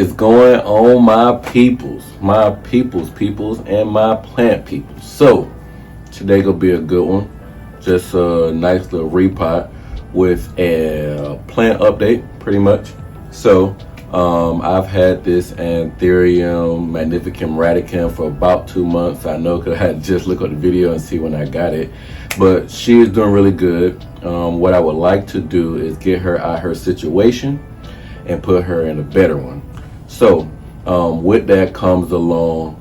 is going on, my peoples, and my plant peoples? So today gonna be a good one. Just a nice little repot with a plant update, pretty much. So I've had this Anthurium magnificum radicand for about 2 months. I know because I had to just look at the video and see when I got it, but she is doing really good. What I would like to do is get her out her situation and put her in a better one. So with that comes along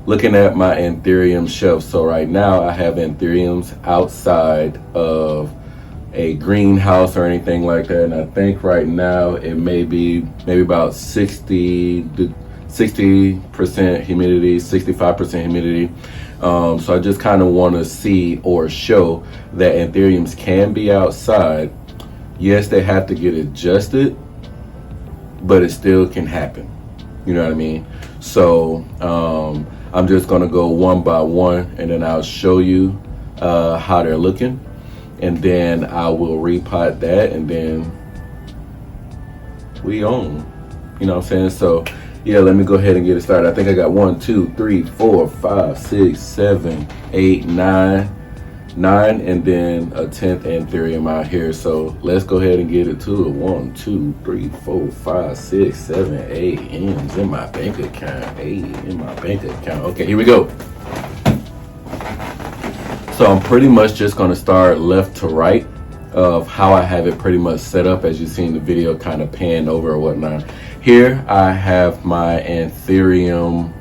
looking at my Anthurium shelf. So right now I have Anthuriums outside of a greenhouse or anything like that, and I think right now it may be maybe about 60% humidity, 65% humidity. So I just kind of want to see or show that Anthuriums can be outside. Yes, they have to get adjusted, but it still can happen. You know what I mean? So I'm just gonna go one by one, and then I'll show you how they're looking, and then I will repot that, and then we own. You know what I'm saying? So yeah, let me go ahead and get it started. I think I got 1, 2, 3, 4, 5, 6, 7, 8, 9, and then a 10th Anthurium out here. So let's go ahead and get it to it. 1, 2, 3, 4, 5, 6, 7, 8 M's in my bank account. 8 in my bank account. Okay, here we go. So I'm pretty much just gonna start left to right of how I have it pretty much set up, as you see in the video, kind of panned over or whatnot. Here I have my Anthurium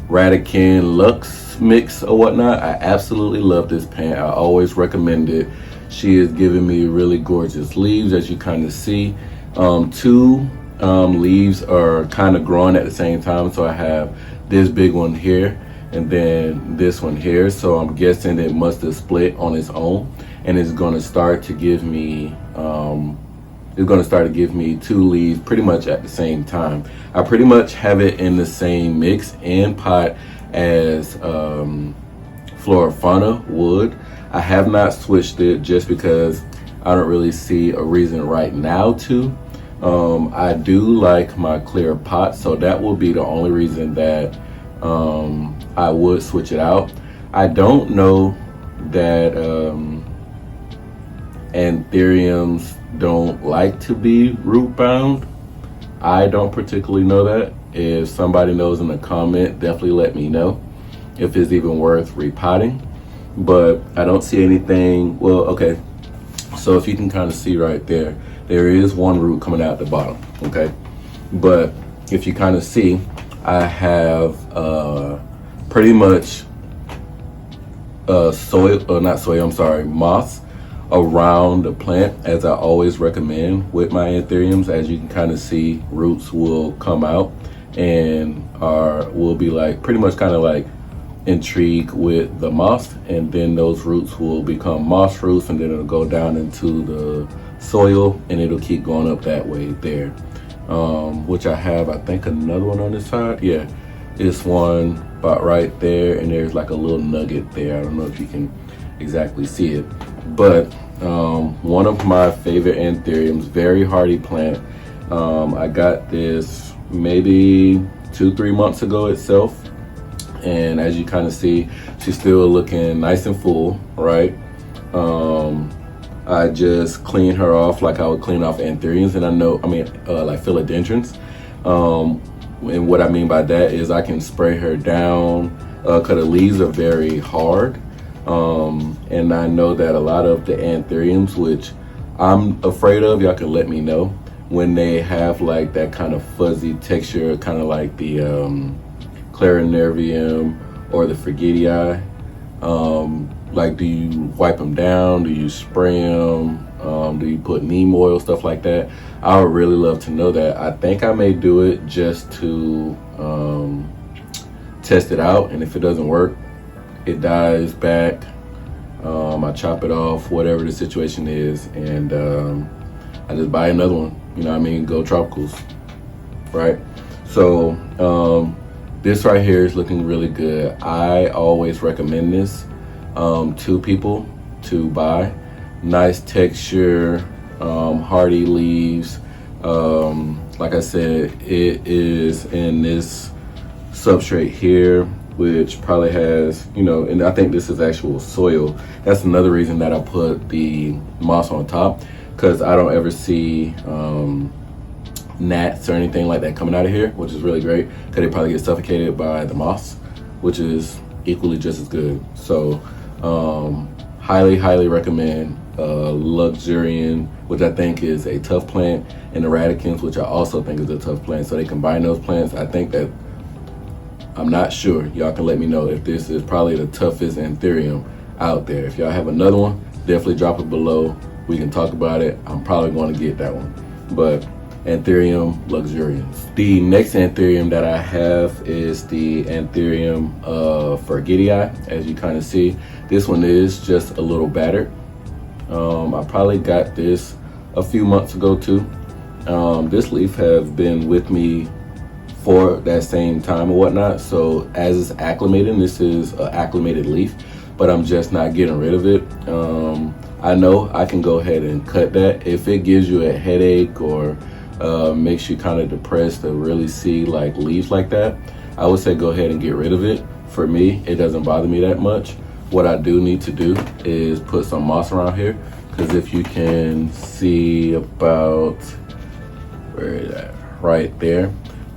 radicand Lux mix or whatnot. I absolutely love this plant. I always recommend it. She is giving me really gorgeous leaves, as you kind of see. 2 leaves are kind of growing at the same time. So I have this big one here and then this one here. So I'm guessing it must have split on its own, and it's going to start to give me 2 leaves pretty much at the same time. I pretty much have it in the same mix and pot as FLORA FAUNA wood. I have not switched it just because I don't really see a reason right now to. I do like my clear pot, so that will be the only reason that I would switch it out. I don't know that Anthuriums don't like to be root bound. I don't particularly know that. If somebody knows in the comment, definitely let me know if it's even worth repotting. But I don't see anything. Well, okay, so if you can kind of see right there, there is one root coming out the bottom. Okay, but if you kind of see, I have pretty much moss around the plant, as I always recommend with my Anthuriums. As you can kind of see, roots will come out and will be like pretty much kind of like intrigued with the moss, and then those roots will become moss roots, and then it'll go down into the soil and it'll keep going up that way there. Which I have, I think, another one on this side. Yeah, it's one about right there, and there's like a little nugget there. I don't know if you can exactly see it, but one of my favorite Anthuriums, very hardy plant. I got this maybe 2-3 months ago itself, and as you kind of see, she's still looking nice and full, right? I just clean her off like I would clean off Anthuriums, and like philodendrons. And what I mean by that is I can spray her down because the leaves are very hard. And I know that a lot of the Anthuriums, which I'm afraid of, y'all can let me know, when they have like that kind of fuzzy texture, kind of like the Clarinervium or the Forgetii. Like, do you wipe them down? Do you spray them? Do you put neem oil, stuff like that? I would really love to know that. I think I may do it just to test it out, and if it doesn't work, it dies back. I chop it off, whatever the situation is, and I just buy another one. You know what I mean? Go tropicals, right? So this right here is looking really good. I always recommend this to people to buy. Nice texture, hardy leaves. like I said, it is in this substrate here, which probably has, you know, and I think this is actual soil. That's another reason that I put the moss on top, because I don't ever see gnats or anything like that coming out of here, which is really great, because they probably get suffocated by the moss, which is equally just as good. So highly recommend Luxurian, which I think is a tough plant, and the radicans, which I also think is a tough plant. So they combine those plants. I think that, I'm not sure, y'all can let me know if this is probably the toughest Anthurium out there. If y'all have another one, definitely drop it below. We can talk about it. I'm probably going to get that one. But Anthurium luxurians. The next Anthurium that I have is the Anthurium Fertilizing. As you kind of see, this one is just a little battered. I probably got this a few months ago too. This leaf has been with me for that same time or whatnot. So as it's acclimating, this is an acclimated leaf, but I'm just not getting rid of it. I know I can go ahead and cut that. If it gives you a headache or makes you kind of depressed to really see like leaves like that, I would say go ahead and get rid of it. For me, it doesn't bother me that much. What I do need to do is put some moss around here, because if you can see about, where is that, right there,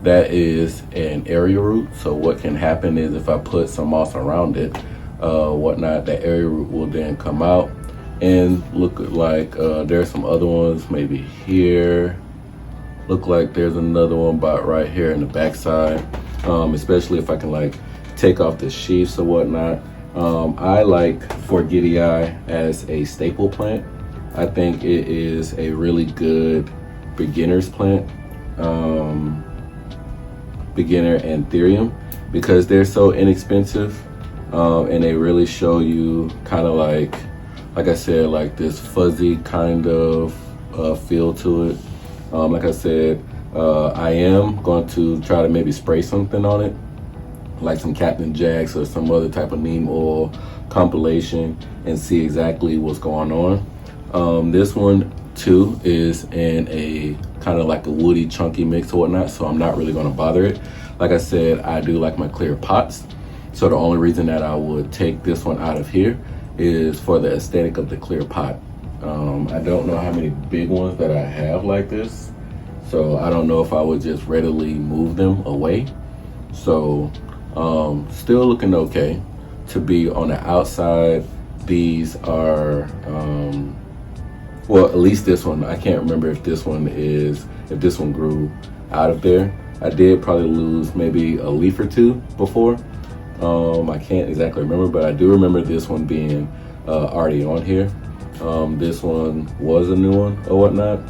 that is an area root. So what can happen is if I put some moss around it, whatnot, that area root will then come out and look like there's some other ones maybe here. Look like there's another one about right here in the backside, especially if I can like take off the sheaths or whatnot. I like Fertilizing as a staple plant. I think it is a really good beginner's plant, beginner Anthurium, because they're so inexpensive, and they really show you kind of like I said, like this fuzzy kind of feel to it. Like I said, I am going to try to maybe spray something on it, like some Captain Jack's or some other type of neem oil compilation, and see exactly what's going on. This one too is in a kind of like a woody chunky mix or whatnot, so I'm not really going to bother it. Like I said, I do like my clear pots, so the only reason that I would take this one out of here is for the aesthetic of the clear pot. I don't know how many big ones that I have like this, so I don't know if I would just readily move them away. So still looking okay to be on the outside. These are well, at least this one, I can't remember if this one grew out of there. I did probably lose maybe a leaf or two before. I can't exactly remember, but I do remember this one being already on here. This one was a new one or whatnot,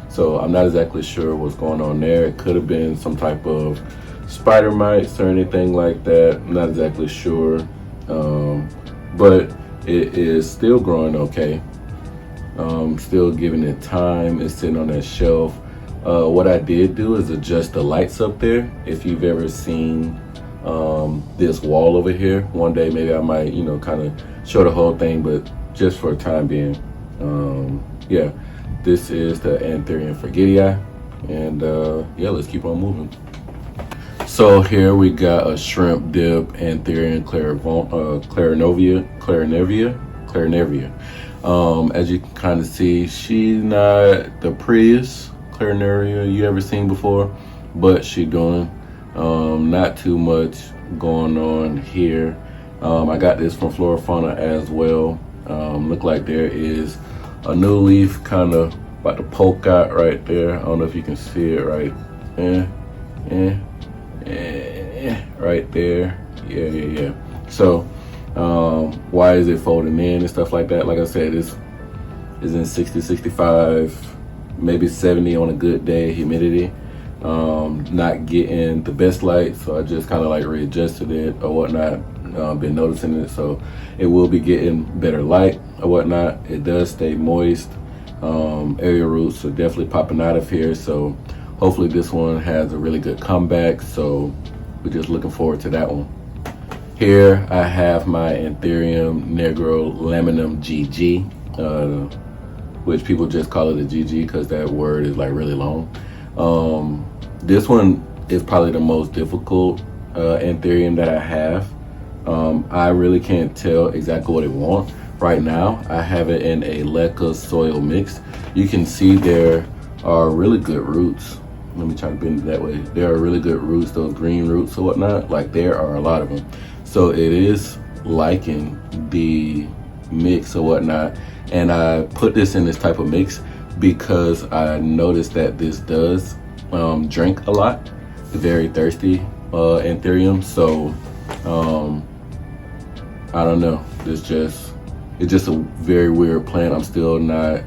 so I'm not exactly sure what's going on there. It could have been some type of spider mites or anything like that. I'm not exactly sure, but it is still growing okay. Still giving it time. It's sitting on that shelf. What I did do is adjust the lights up there. If you've ever seen this wall over here, one day maybe I might, you know, kind of show the whole thing, but just for the time being, yeah, this is the Anthurium Fertilizing, and yeah, let's keep on moving. So here we got a shrimp dip Anthurium clarinervia. As you can kind of see, she's not the prettiest clarinervia you ever seen before, but she doing not too much going on here. I got this from FLORA FAUNA as well. Look like there is a new leaf kind of about to poke out right there. I don't know if you can see it right right there. Yeah. So why is it folding in and stuff like that? Like I said, this is in 60, 65, maybe 70 on a good day humidity. Not getting the best light, so I just kind of like readjusted it or whatnot. Been noticing it, so it will be getting better light or whatnot. It does stay moist. Area roots are definitely popping out of here, so hopefully this one has a really good comeback. So we're just looking forward to that one. Here I have my Anthurium Negro Laminum GG, which people just call it a GG because that word is like really long. This one is probably the most difficult Anthurium that I have. I really can't tell exactly what it wants. Right now, I have it in a leca soil mix. You can see there are really good roots. Let me try to bend it that way. There are really good roots, those green roots or whatnot. Like, there are a lot of them. So it is liking the mix or whatnot. And I put this in this type of mix because I noticed that this does drink a lot. Very thirsty Anthurium. So I don't know. It's just a very weird plant. I'm still not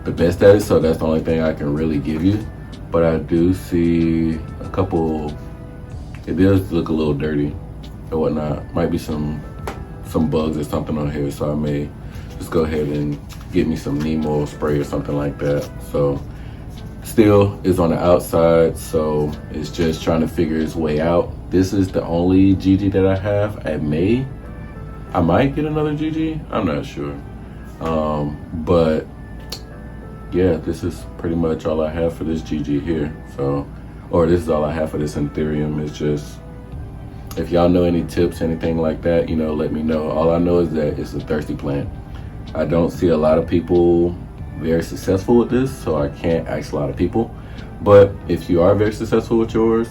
the best at it, so that's the only thing I can really give you. But I do see a couple. It does look a little dirty or whatnot. Might be some bugs or something on here, so I may just go ahead and get me some Nemo spray or something like that. So still is on the outside, so it's just trying to figure its way out. This is the only GG that I have. I might get another GG, I'm not sure. But yeah, this is pretty much all I have for this GG here. So, or this is all I have for this Anthurium. It's just, if y'all know any tips, anything like that, you know, let me know. All I know is that it's a thirsty plant. I don't see a lot of people very successful with this, so I can't ask a lot of people. But if you are very successful with yours,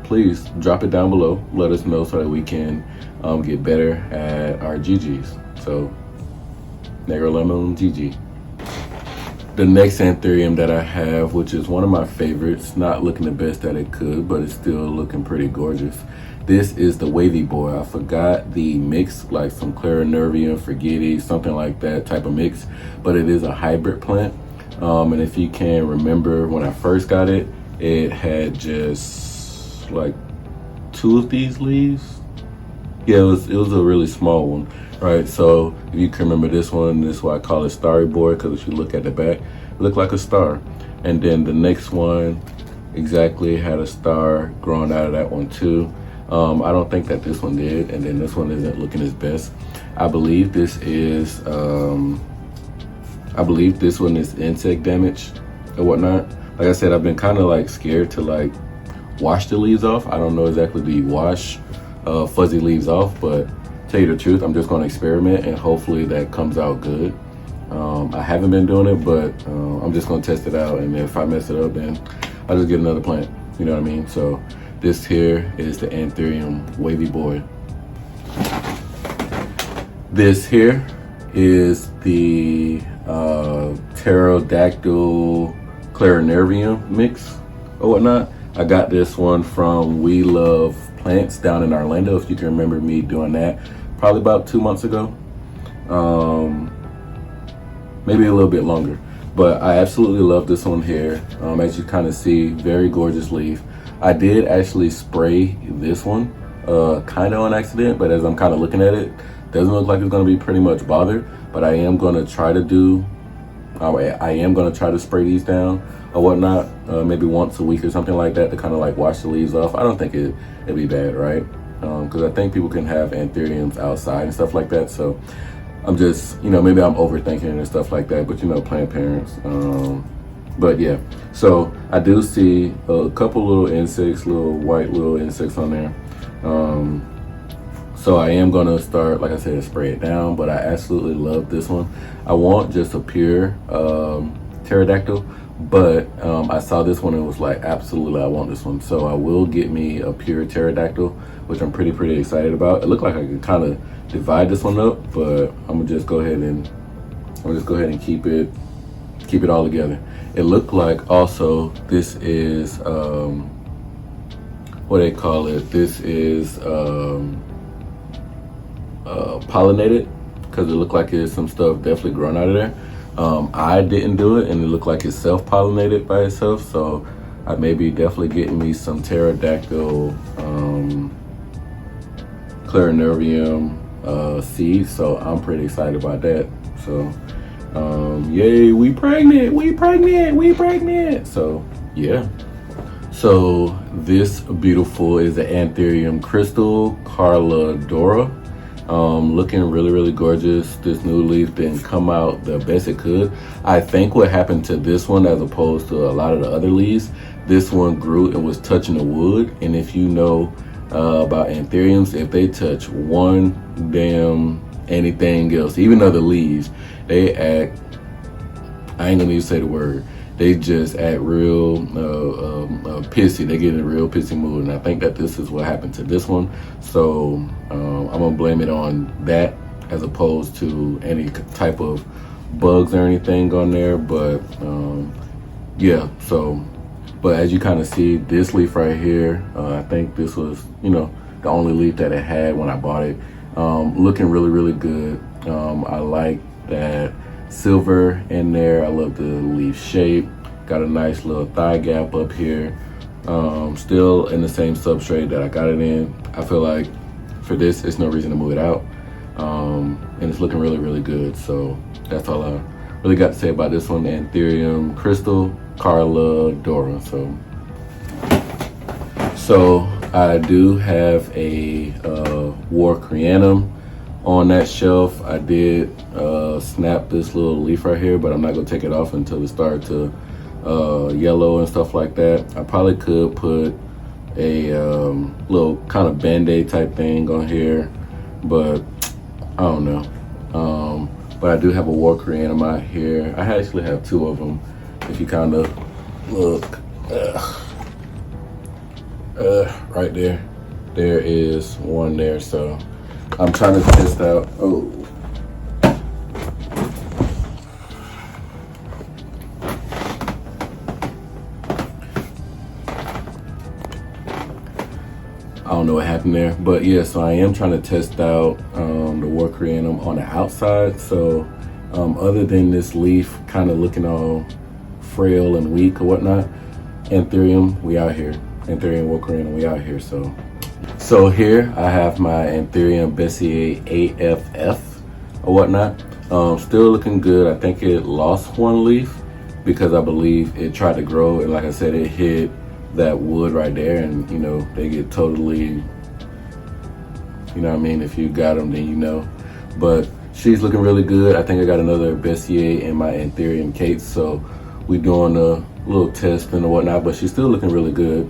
please drop it down below. Let us know so that we can get better at our GGs. So, Negro Lemon GG. The next Anthurium that I have, which is one of my favorites, not looking the best that it could, but it's still looking pretty gorgeous. This is the Wavy Boy. I forgot the mix, like some Clarinervium, Forgetti, something like that type of mix, but it is a hybrid plant. And if you can remember when I first got it, it had just like 2 of these leaves. Yeah, it was a really small one, right? So if you can remember this one, this is why I call it Starry Boy, because if you look at the back, it looked like a star. And then the next one exactly had a star growing out of that one too. I don't think that this one did, and then this one isn't looking its best. I believe this one is insect damage or whatnot. Like I said, I've been kind of like scared to like wash the leaves off. I don't know exactly do you wash fuzzy leaves off, but tell you the truth, I'm just going to experiment and hopefully that comes out good. I haven't been doing it, but I'm just going to test it out, and if I mess it up, then I'll just get another plant. You know what I mean? So this here is the Anthurium Wavy Boy. This here is the pterodactyl Clarinervium mix or whatnot. I got this one from We Love Plants down in Orlando, if you can remember me doing that probably about 2 months ago, maybe a little bit longer. But I absolutely love this one here. As you kind of see, very gorgeous leaf. I did actually spray this one kind of on accident, but as I'm kind of looking at it, doesn't look like it's going to be pretty much bothered. But I am going to try to spray these down or whatnot, maybe once a week or something like that, to kind of like wash the leaves off. I don't think it'd be bad, right? Because I think people can have Anthuriums outside and stuff like that. So I'm just, maybe I'm overthinking it and stuff like that, but plant parents. But yeah, so I do see a couple little insects, white little insects on there. So I am gonna start, like I said, spray it down, but I absolutely love this one. I want just a pure pterodactyl, but I saw this one and was like, absolutely, I want this one. So I will get me a pure pterodactyl, which I'm pretty excited about. It looked like I could kind of divide this one up, but I'm gonna just go ahead and keep it all together. It looked like also this is what they call it. This is pollinated, because it looked like there's some stuff definitely growing out of there. I didn't do it, and it looked like it's self-pollinated by itself, so I may be definitely getting me some pterodactyl Clarinervium seeds, so I'm pretty excited about that. So yay, we pregnant. So yeah, so this beautiful is the Anthurium Crystal Carladora. Looking really gorgeous. This new leaf didn't come out the best it could. I think what happened to this one, as opposed to a lot of the other leaves, this one grew and was touching the wood. And if you know about Anthuriums, if they touch one damn anything else, even other leaves, they act, I ain't gonna even say the word, they just act real pissy. They get in a real pissy mood, and I think that this is what happened to this one. So I'm gonna blame it on that as opposed to any type of bugs or anything on there. But yeah, so, but as you kind of see, this leaf right here, I think this was, you know, the only leaf that it had when I bought it. Looking really good. I like that silver in there. I love the leaf shape. Got a nice little thigh gap up here. Still in the same substrate that I got it in. I feel like for this, it's no reason to move it out. And it's looking really good. So that's all I really got to say about this one. Anthurium Crystal Carla Dora. So I do have a Warcreanum on that shelf. I did snap this little leaf right here, but I'm not gonna take it off until it starts to yellow and stuff like that. I probably could put a little kind of band-aid type thing on here, but I don't know. But I do have a Warcreanum out here. I actually have two of them. If you kind of look, right there, there is one there. So I'm trying to test out. Oh. I don't know what happened there, but yeah, so I am trying to test out the Warcreanum on the outside. So other than this leaf kind of looking all frail and weak or whatnot, Anthurium, we out here. Anthurium Warcreanum, we out here. So here I have my Anthurium Bessier AFF or whatnot. Still looking good. I think it lost one leaf because I believe it tried to grow, and like I said, it hit that wood right there, and you know, they get totally, you know what I mean, if you got them then you know. But she's looking really good. I think I got another Bessier in my Anthurium case, so we doing a little testing or whatnot, but she's still looking really good.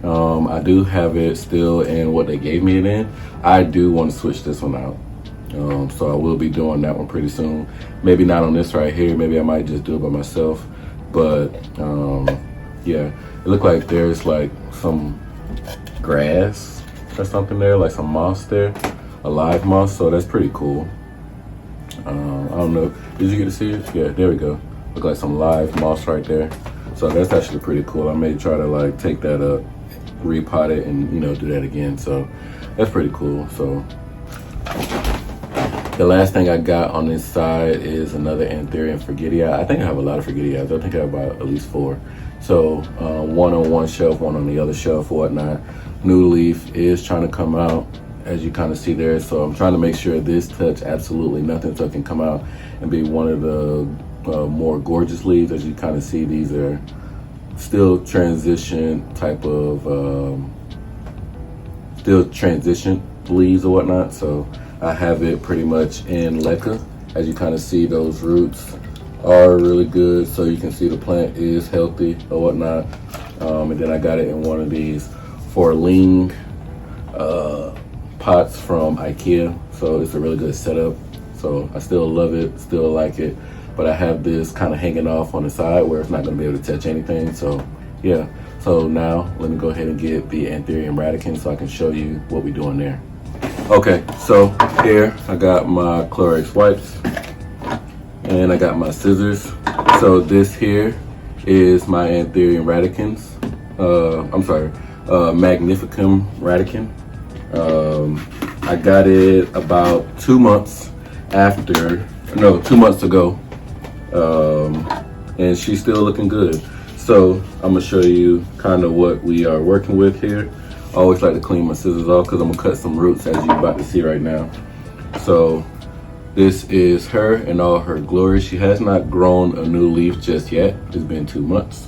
I do have it still in what they gave me it in. I do want to switch this one out, so I will be doing that one pretty soon. Maybe not on this right here, maybe I might just do it by myself, but yeah, it looked like there's like some grass or something there, like some moss there, a live moss, so that's pretty cool. I don't know, did you get to see it? Yeah, there we go. Look like some live moss right there. So that's actually pretty cool. I may try to like take that up, repot it, and you know, do that again. So that's pretty cool. So the last thing I got on this side is another Anthurium Forgetii. I think I have a lot of Forgetiis. I think I have about at least 4. So one on one shelf, one on the other shelf, whatnot. New leaf is trying to come out, as you kind of see there. So I'm trying to make sure this touch absolutely nothing, so it can come out and be one of the more gorgeous leaves. As you kind of see, these are still transition type of still transition leaves or whatnot. So I have it pretty much in leca. As you kind of see, those roots are really good, so you can see the plant is healthy or whatnot. And then I got it in one of these FÖRENLIG pots from IKEA, so it's a really good setup. So I still love it, still like it, but I have this kind of hanging off on the side where it's not going to be able to touch anything. So yeah, so now let me go ahead and get the Anthurium radicand so I can show you what we're doing there. Okay, so here I got my Clorox wipes and I got my scissors. So this here is my Anthurium radicans. I'm sorry, Magnificum radicand. I got it about 2 months after, no, 2 months ago. And she's still looking good. So I'm gonna show you kind of what we are working with here. I always like to clean my scissors off because I'm gonna cut some roots, as you're about to see right now. So this is her in all her glory. She has not grown a new leaf just yet. It's been 2 months.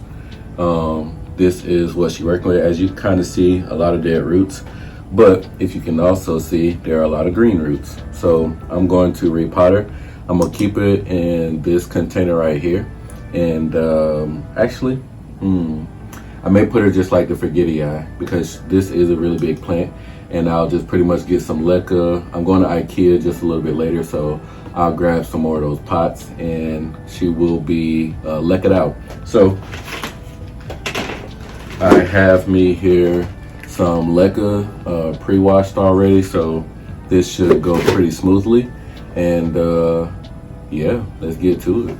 This is what she's working with. As you kind of see, a lot of dead roots. But if you can also see, there are a lot of green roots. So I'm going to repotter. I'm gonna keep it in this container right here. And actually, I may put her just like the Forgetti because this is a really big plant. And I'll just pretty much get some leca. I'm going to IKEA just a little bit later, so I'll grab some more of those pots and she will be lecked out. So I have me here some leca pre-washed already, so this should go pretty smoothly. And yeah, let's get to it.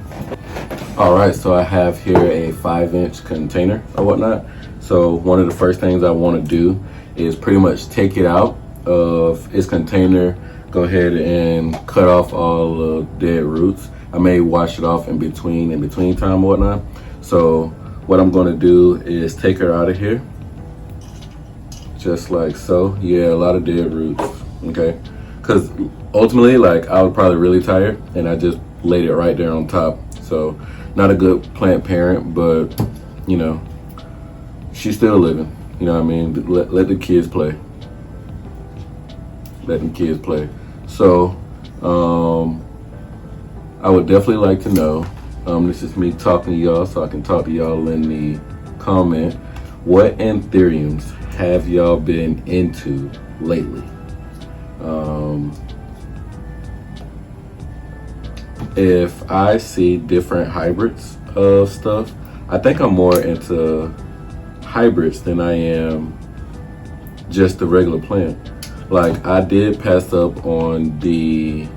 All right, so I have here a 5-inch container or whatnot. So one of the first things I want to do is pretty much take it out of its container, go ahead and cut off all the dead roots. I may wash it off in between time and whatnot. So what I'm going to do is take her out of here, just like so. Yeah, a lot of dead roots, okay? Because ultimately, like, I was probably really tired and I just laid it right there on top. So not a good plant parent, but you know, she's still living. You know what I mean? Let the kids play. Let the kids play. So, I would definitely like to know, this is me talking to y'all, so I can talk to y'all in the comment, what Anthuriums have y'all been into lately? If I see different hybrids of stuff, I think I'm more into hybrids than I am just the regular plant. Like, I did pass up on the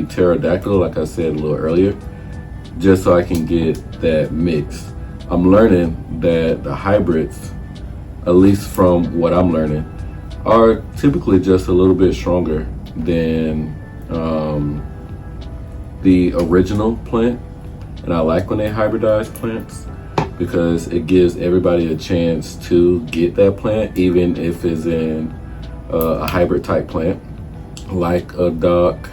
pterodactyl, like I said a little earlier, just so I can get that mix. I'm learning that the hybrids, at least from what I'm learning, are typically just a little bit stronger than the original plant. And I like when they hybridize plants because it gives everybody a chance to get that plant, even if it's in a hybrid type plant, like a Doc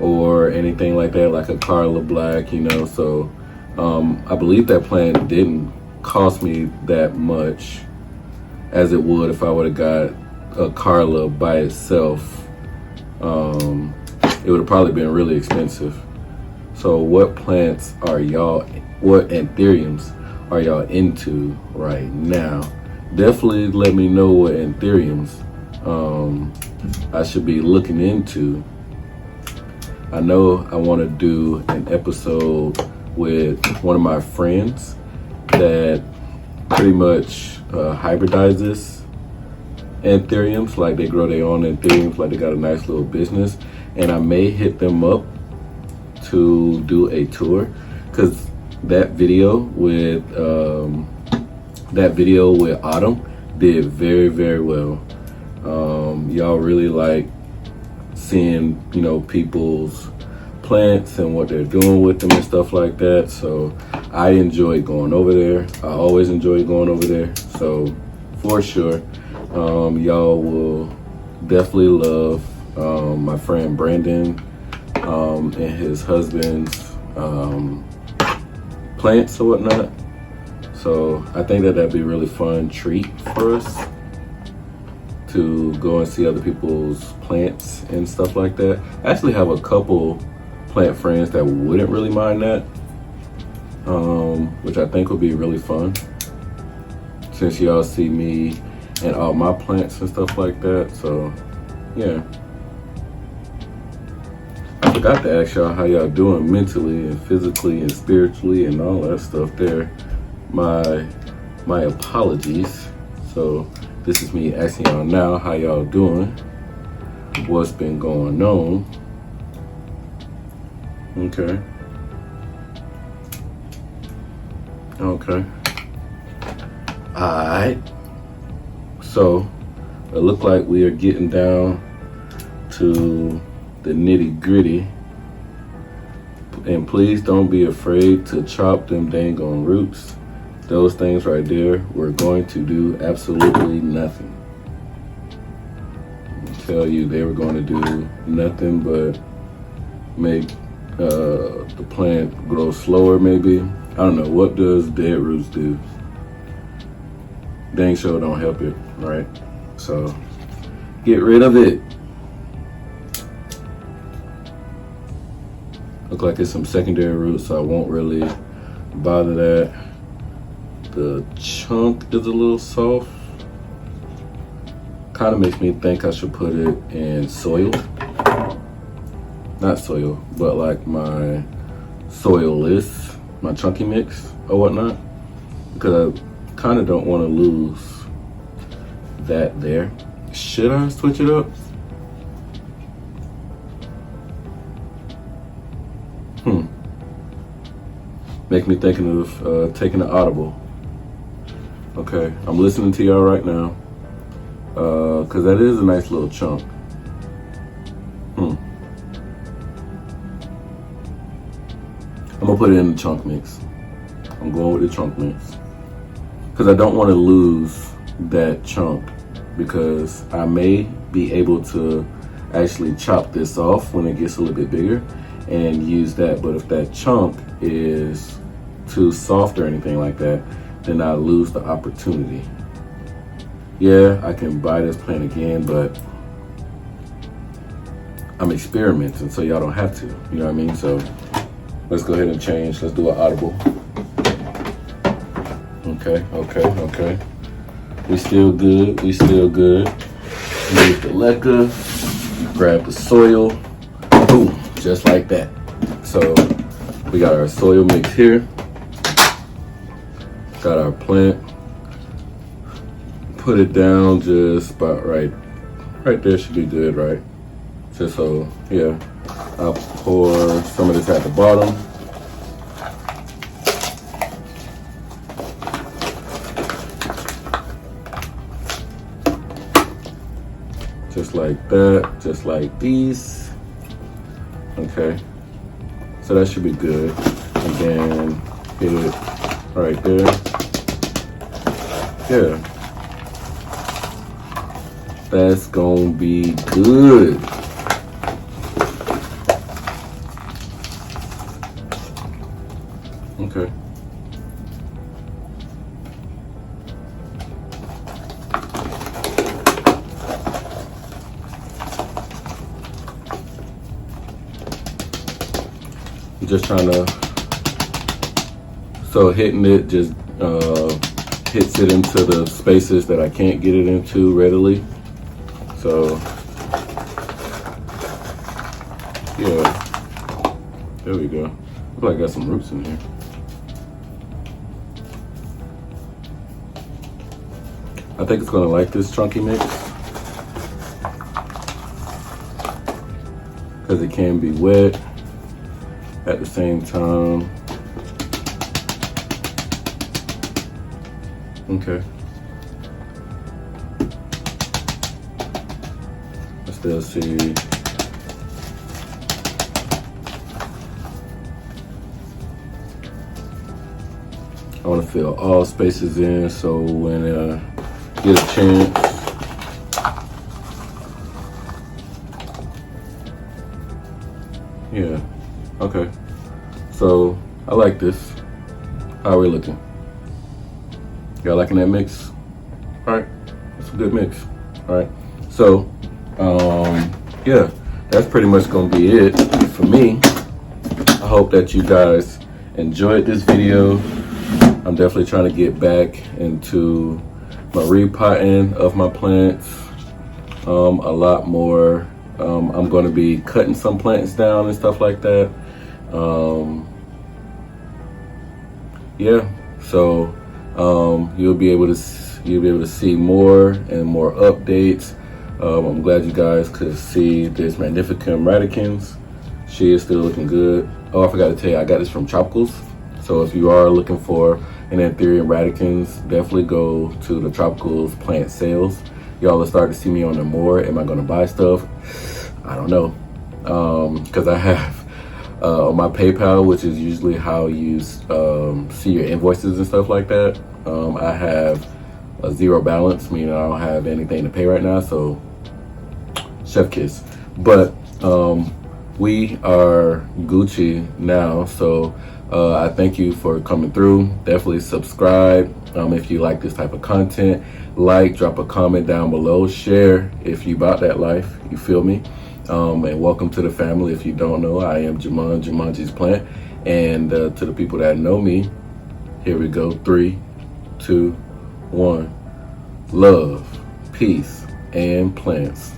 or anything like that, like a Carla Black, you know. So I believe that plant didn't cost me that much as it would if I would have got a Carla by itself. It would have probably been really expensive. So what plants are y'all, what Anthuriums are y'all into right now? Definitely let me know what Anthuriums I should be looking into. I know I want to do an episode with one of my friends that pretty much hybridizes Anthuriums, like they grow their own Anthuriums, like they got a nice little business. And I may hit them up to do a tour, because that video with Autumn did very, very well. Y'all really like seeing, you know, people's plants and what they're doing with them and stuff like that. So I enjoy going over there. I always enjoy going over there. So for sure, y'all will definitely love my friend Brandon and his husband's plants or whatnot. So I think that that'd be a really fun treat for us to go and see other people's plants and stuff like that. I actually have a couple plant friends that wouldn't really mind that, which I think would be really fun, since y'all see me and all my plants and stuff like that. So yeah, I forgot to ask y'all how y'all doing mentally and physically and spiritually and all that stuff there. My apologies. So this is me asking y'all now how y'all doing, what's been going on. Okay. Alright. So it looked like we are getting down to the nitty gritty. And please don't be afraid to chop them dang on roots. Those things right there, we're going to do absolutely nothing. I tell you, they were going to do nothing but make the plant grow slower maybe. I don't know, what does dead roots do? dang sure don't help it, right? So get rid of it. Look like it's some secondary roots, so I won't really bother that. The chunk is a little soft. Kind of makes me think I should put it in soil. Not soil, but like my soil list, my chunky mix or whatnot, because I kind of don't want to lose that there. Should I switch it up? Make me thinking of taking an audible. Okay, I'm listening to y'all right now, because that is a nice little chunk. I'm gonna put it in the chunk mix. I'm going with the chunk mix because I don't want to lose that chunk, because I may be able to actually chop this off when it gets a little bit bigger and use that. But if that chunk is too soft or anything like that, then I lose the opportunity. Yeah, I can buy this plant again, but I'm experimenting, so y'all don't have to, you know what I mean? So let's go ahead and change. Let's do an audible. Okay. We still good. Use the leca, grab the soil, boom, just like that. So we got our soil mix here. Got our plant. Put it down just about right there should be good, right? Just so, yeah. I'll pour some of this at the bottom. Just like that, just like these. Okay, so that should be good. And then hit it right there. Yeah, that's gonna be good. Okay. Just trying to, so hitting it just hits it into the spaces that I can't get it into readily. So yeah, there we go. Looks like I got some roots in here. I think it's gonna like this chunky mix because it can be wet at the same time. Okay. I still see. I want to fill all spaces in, so when I get a chance, yeah. Okay, so I like this. How are we looking? Y'all liking that mix? All right, it's a good mix. All right, so yeah, that's pretty much gonna be it for me. I hope that you guys enjoyed this video. I'm definitely trying to get back into my repotting of my plants a lot more. I'm going to be cutting some plants down and stuff like that. Yeah, so you'll be able to see more and more updates. I'm glad you guys could see this Magnificum radicans. She is still looking good. Oh, I forgot to tell you, I got this from Tropicals. So if you are looking for an Anthurium radicans, definitely go to the Tropicals plant sales. Y'all will start to see me on there more. Am I gonna buy stuff? I don't know. Because I have on my PayPal, which is usually how you see your invoices and stuff like that. I have a zero balance, meaning I don't have anything to pay right now, so chef kiss. But we are Gucci now, so I thank you for coming through. Definitely subscribe if you like this type of content. Like, drop a comment down below, share if you about that life, you feel me? And welcome to the family. If you don't know, I am Jamon, Jumanji's Plant. And to the people that know me, here we go. 3, 2, 1. Love, peace, and plants.